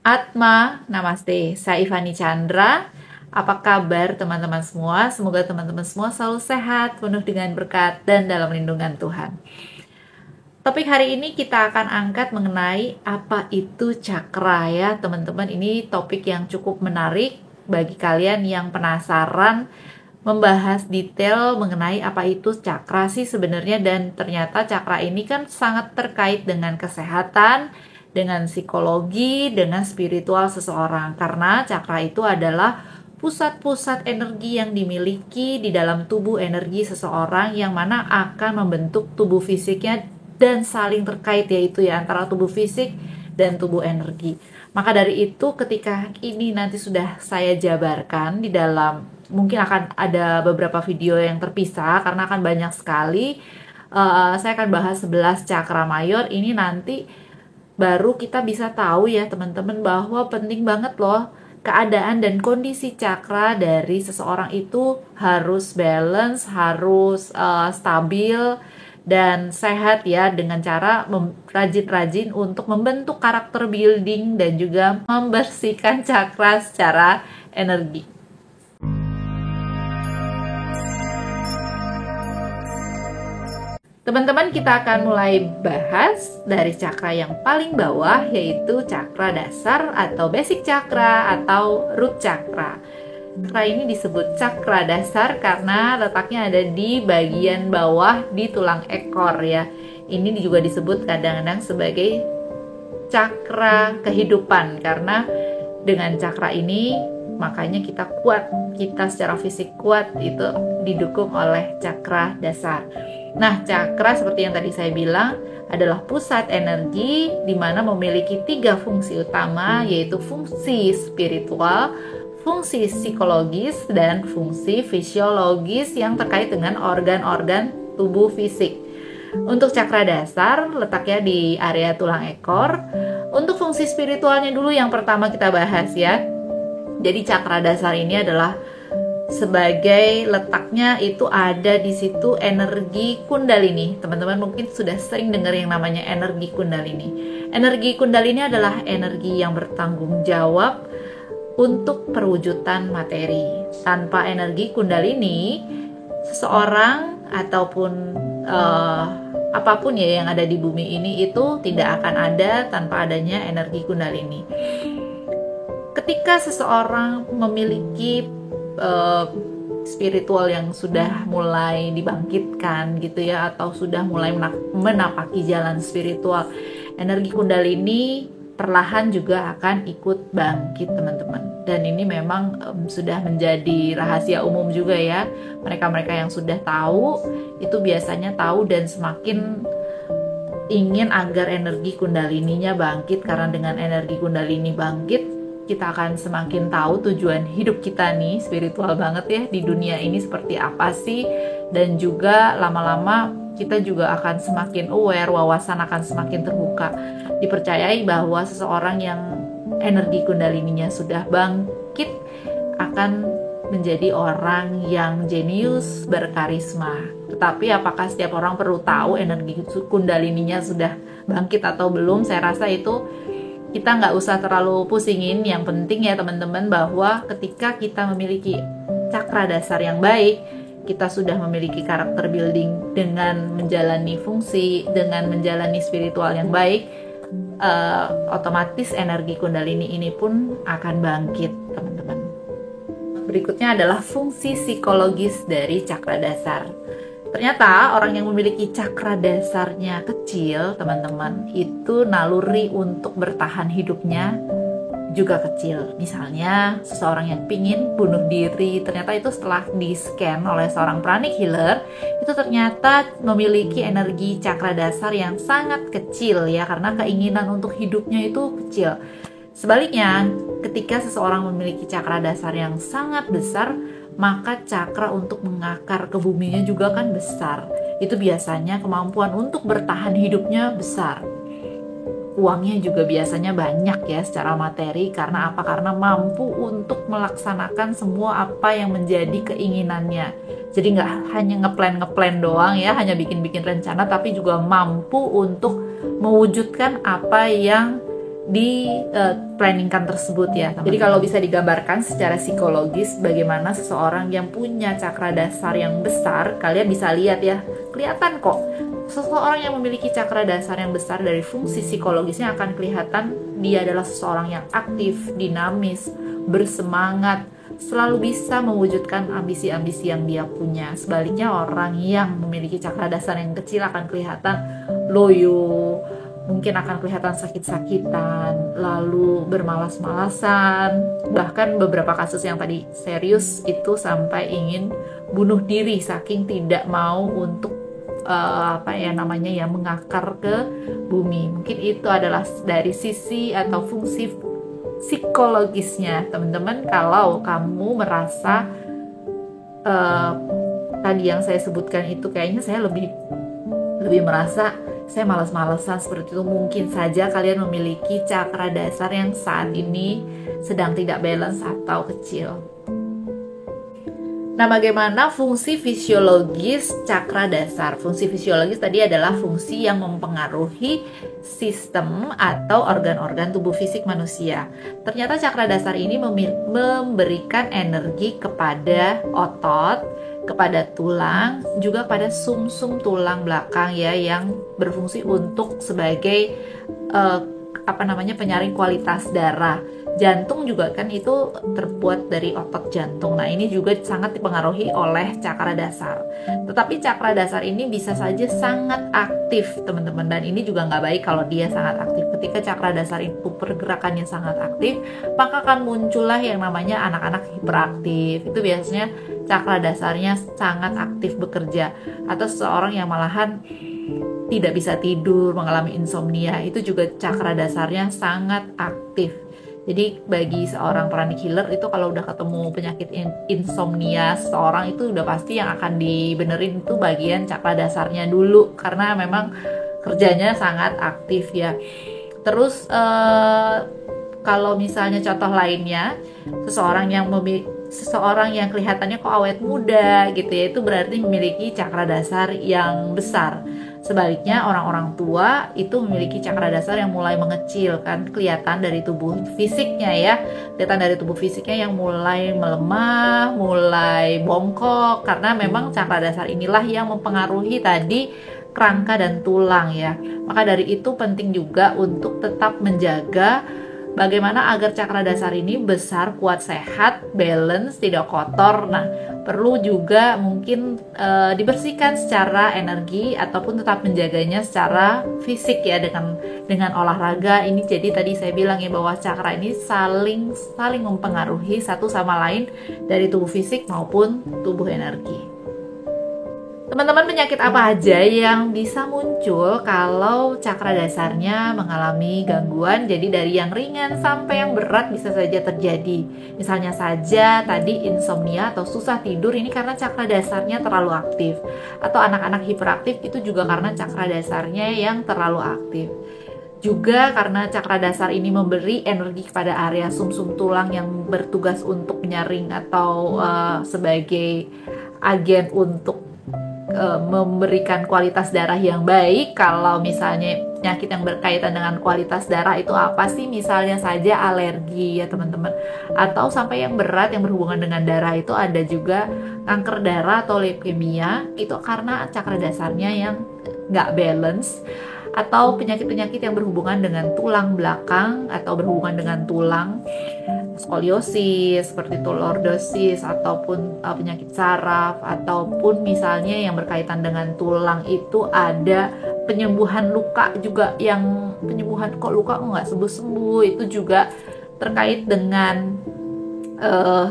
Atma, Namaste. Saya Ivani Chandra. Apa kabar teman-teman semua? Semoga teman-teman semua selalu sehat, penuh dengan berkat, dan dalam lindungan Tuhan. Topik hari ini kita akan angkat mengenai apa itu cakra ya teman-teman. Ini topik yang cukup menarik bagi kalian yang penasaran membahas detail mengenai apa itu cakra sih sebenarnya. Dan ternyata cakra ini kan sangat terkait dengan kesehatan, dengan psikologi, dengan spiritual seseorang. Karena cakra itu adalah pusat-pusat energi yang dimiliki di dalam tubuh energi seseorang yang mana akan membentuk tubuh fisiknya dan saling terkait yaitu ya antara tubuh fisik dan tubuh energi. Maka dari itu ketika ini nanti sudah saya jabarkan di dalam, mungkin akan ada beberapa video yang terpisah karena akan banyak sekali. Saya akan bahas 11 cakra mayor ini nanti baru kita bisa tahu ya teman-teman bahwa penting banget loh keadaan dan kondisi cakra dari seseorang itu harus balance, harus stabil dan sehat ya, dengan cara rajin-rajin untuk membentuk karakter building dan juga membersihkan cakra secara energi. Teman-teman, kita akan mulai bahas dari cakra yang paling bawah, yaitu cakra dasar atau basic cakra atau root cakra. Cakra ini disebut cakra dasar karena letaknya ada di bagian bawah di tulang ekor ya. Ini juga disebut kadang-kadang sebagai cakra kehidupan karena dengan cakra ini makanya kita kuat, kita secara fisik kuat itu didukung oleh cakra dasar. Nah, cakra seperti yang tadi saya bilang adalah pusat energi di mana memiliki 3 fungsi utama, yaitu fungsi spiritual, fungsi psikologis, dan fungsi fisiologis yang terkait dengan organ-organ tubuh fisik. Untuk cakra dasar letaknya di area tulang ekor. Untuk fungsi spiritualnya dulu yang pertama kita bahas ya. Jadi cakra dasar ini adalah sebagai letaknya itu ada di situ energi kundalini. Teman-teman mungkin sudah sering dengar yang namanya energi kundalini. Energi kundalini adalah energi yang bertanggung jawab untuk perwujudan materi. Tanpa energi kundalini, seseorang ataupun apapun ya yang ada di bumi ini itu tidak akan ada tanpa adanya energi kundalini. Ketika seseorang memiliki spiritual yang sudah mulai dibangkitkan gitu ya, atau sudah mulai menapaki jalan spiritual, energi kundalini perlahan juga akan ikut bangkit teman-teman. Dan ini memang sudah menjadi rahasia umum juga ya. Mereka-mereka yang sudah tahu itu biasanya tahu dan semakin ingin agar energi kundalininya bangkit, karena dengan energi kundalini bangkit kita akan semakin tahu tujuan hidup kita nih, spiritual banget ya, di dunia ini seperti apa sih. Dan juga lama-lama kita juga akan semakin aware, wawasan akan semakin terbuka. Dipercayai bahwa seseorang yang energi kundalininya sudah bangkit akan menjadi orang yang jenius, berkarisma. Tetapi apakah setiap orang perlu tahu energi kundalininya sudah bangkit atau belum? Saya rasa itu kita nggak usah terlalu pusingin. Yang penting ya teman-teman bahwa ketika kita memiliki cakra dasar yang baik, kita sudah memiliki karakter building dengan menjalani fungsi, dengan menjalani spiritual yang baik, otomatis energi kundalini ini pun akan bangkit teman-teman. Berikutnya adalah fungsi psikologis dari cakra dasar. Ternyata orang yang memiliki cakra dasarnya kecil, teman-teman, itu naluri untuk bertahan hidupnya juga kecil. Misalnya, seseorang yang pingin bunuh diri, ternyata itu setelah di-scan oleh seorang pranic healer, itu ternyata memiliki energi cakra dasar yang sangat kecil ya, karena keinginan untuk hidupnya itu kecil. Sebaliknya, ketika seseorang memiliki cakra dasar yang sangat besar, maka cakra untuk mengakar ke buminya juga kan besar. Itu biasanya kemampuan untuk bertahan hidupnya besar. Uangnya juga biasanya banyak ya secara materi. Karena apa? Karena mampu untuk melaksanakan semua apa yang menjadi keinginannya. Jadi nggak hanya ngeplan doang ya, hanya bikin rencana, tapi juga mampu untuk mewujudkan apa yang planningkan tersebut ya teman-teman. Jadi kalau bisa digambarkan secara psikologis bagaimana seseorang yang punya cakra dasar yang besar, kalian bisa lihat ya, kelihatan kok seseorang yang memiliki cakra dasar yang besar dari fungsi psikologisnya akan kelihatan dia adalah seseorang yang aktif, dinamis, bersemangat, selalu bisa mewujudkan ambisi-ambisi yang dia punya. Sebaliknya orang yang memiliki cakra dasar yang kecil akan kelihatan loyo, mungkin akan kelihatan sakit-sakitan, lalu bermalas-malasan, bahkan beberapa kasus yang tadi serius itu sampai ingin bunuh diri saking tidak mau untuk mengakar ke bumi. Mungkin itu adalah dari sisi atau fungsi psikologisnya teman-teman. Kalau kamu merasa tadi yang saya sebutkan itu kayaknya saya lebih merasa saya malas-malasan seperti itu, mungkin saja kalian memiliki cakra dasar yang saat ini sedang tidak balance atau kecil. Nah, bagaimana fungsi fisiologis cakra dasar? Fungsi fisiologis tadi adalah fungsi yang mempengaruhi sistem atau organ-organ tubuh fisik manusia. Ternyata cakra dasar ini memberikan energi kepada otot, kepada tulang, juga pada sumsum tulang belakang ya, yang berfungsi untuk sebagai penyaring kualitas darah. Jantung juga kan itu terbuat dari otot jantung. Nah, ini juga sangat dipengaruhi oleh cakra dasar. Tetapi cakra dasar ini bisa saja sangat aktif teman-teman, dan ini juga nggak baik kalau dia sangat aktif. Ketika cakra dasar itu pergerakannya sangat aktif, maka akan muncullah yang namanya anak-anak hiperaktif. Itu biasanya cakra dasarnya sangat aktif bekerja, atau seseorang yang malahan tidak bisa tidur, mengalami insomnia, itu juga cakra dasarnya sangat aktif. Jadi bagi seorang pranic healer itu kalau udah ketemu penyakit insomnia seseorang, itu udah pasti yang akan dibenerin itu bagian cakra dasarnya dulu, karena memang kerjanya sangat aktif ya. Terus kalau misalnya contoh lainnya, seseorang yang kelihatannya kok awet muda gitu ya, itu berarti memiliki cakra dasar yang besar. Sebaliknya orang-orang tua itu memiliki cakra dasar yang mulai mengecil, kan kelihatan dari tubuh fisiknya ya, kelihatan dari tubuh fisiknya yang mulai melemah, mulai bongkok, karena memang cakra dasar inilah yang mempengaruhi tadi kerangka dan tulang ya. Maka dari itu penting juga untuk tetap menjaga bagaimana agar cakra dasar ini besar, kuat, sehat, balance, tidak kotor. Nah, perlu juga mungkin dibersihkan secara energi ataupun tetap menjaganya secara fisik ya, dengan olahraga. Ini jadi tadi saya bilang ya, bahwa cakra ini saling mempengaruhi satu sama lain dari tubuh fisik maupun tubuh energi. Teman-teman, penyakit apa aja yang bisa muncul kalau cakra dasarnya mengalami gangguan? Jadi dari yang ringan sampai yang berat bisa saja terjadi. Misalnya saja tadi insomnia atau susah tidur, ini karena cakra dasarnya terlalu aktif. Atau anak-anak hiperaktif, itu juga karena cakra dasarnya yang terlalu aktif. Juga karena cakra dasar ini memberi energi kepada area sumsum tulang yang bertugas untuk menyaring atau sebagai agen untuk memberikan kualitas darah yang baik. Kalau misalnya penyakit yang berkaitan dengan kualitas darah itu apa sih? Misalnya saja alergi ya teman-teman, atau sampai yang berat yang berhubungan dengan darah itu ada juga kanker darah atau leukemia, itu karena cakra dasarnya yang nggak balance. Atau penyakit-penyakit yang berhubungan dengan tulang belakang atau berhubungan dengan tulang, skoliosis seperti itu, lordosis, ataupun penyakit saraf, ataupun misalnya yang berkaitan dengan tulang itu ada penyembuhan luka juga, yang penyembuhan kok luka kok nggak sembuh-sembuh, itu juga terkait dengan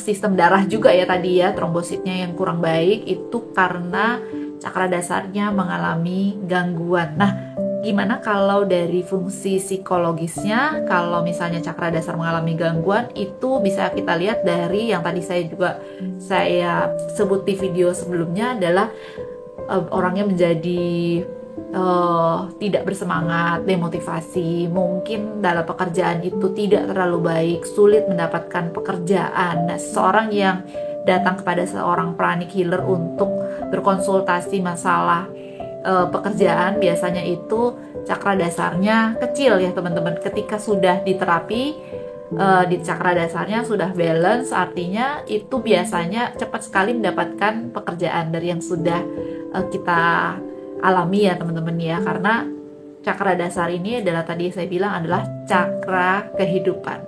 sistem darah juga ya tadi ya, trombositnya yang kurang baik, itu karena cakra dasarnya mengalami gangguan. Nah, gimana kalau dari fungsi psikologisnya? Kalau misalnya cakra dasar mengalami gangguan, itu bisa kita lihat dari yang tadi saya sebut di video sebelumnya, adalah orangnya menjadi tidak bersemangat, demotivasi, mungkin dalam pekerjaan itu tidak terlalu baik, sulit mendapatkan pekerjaan. Nah, seseorang yang datang kepada seorang pranic healer untuk berkonsultasi masalah pekerjaan biasanya itu cakra dasarnya kecil ya teman-teman. Ketika sudah diterapi di cakra dasarnya sudah balance, artinya itu biasanya cepat sekali mendapatkan pekerjaan dari yang sudah kita alami ya teman-teman ya, karena cakra dasar ini adalah tadi saya bilang adalah cakra kehidupan.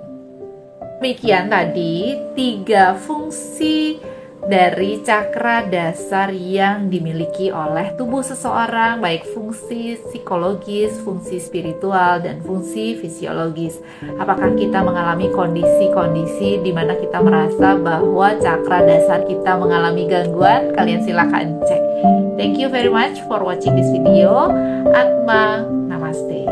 Demikian tadi 3 fungsi dari cakra dasar yang dimiliki oleh tubuh seseorang, baik fungsi psikologis, fungsi spiritual, dan fungsi fisiologis. Apakah kita mengalami kondisi-kondisi di mana kita merasa bahwa cakra dasar kita mengalami gangguan? Kalian silakan cek. Thank you very much for watching this video. Atma Namaste.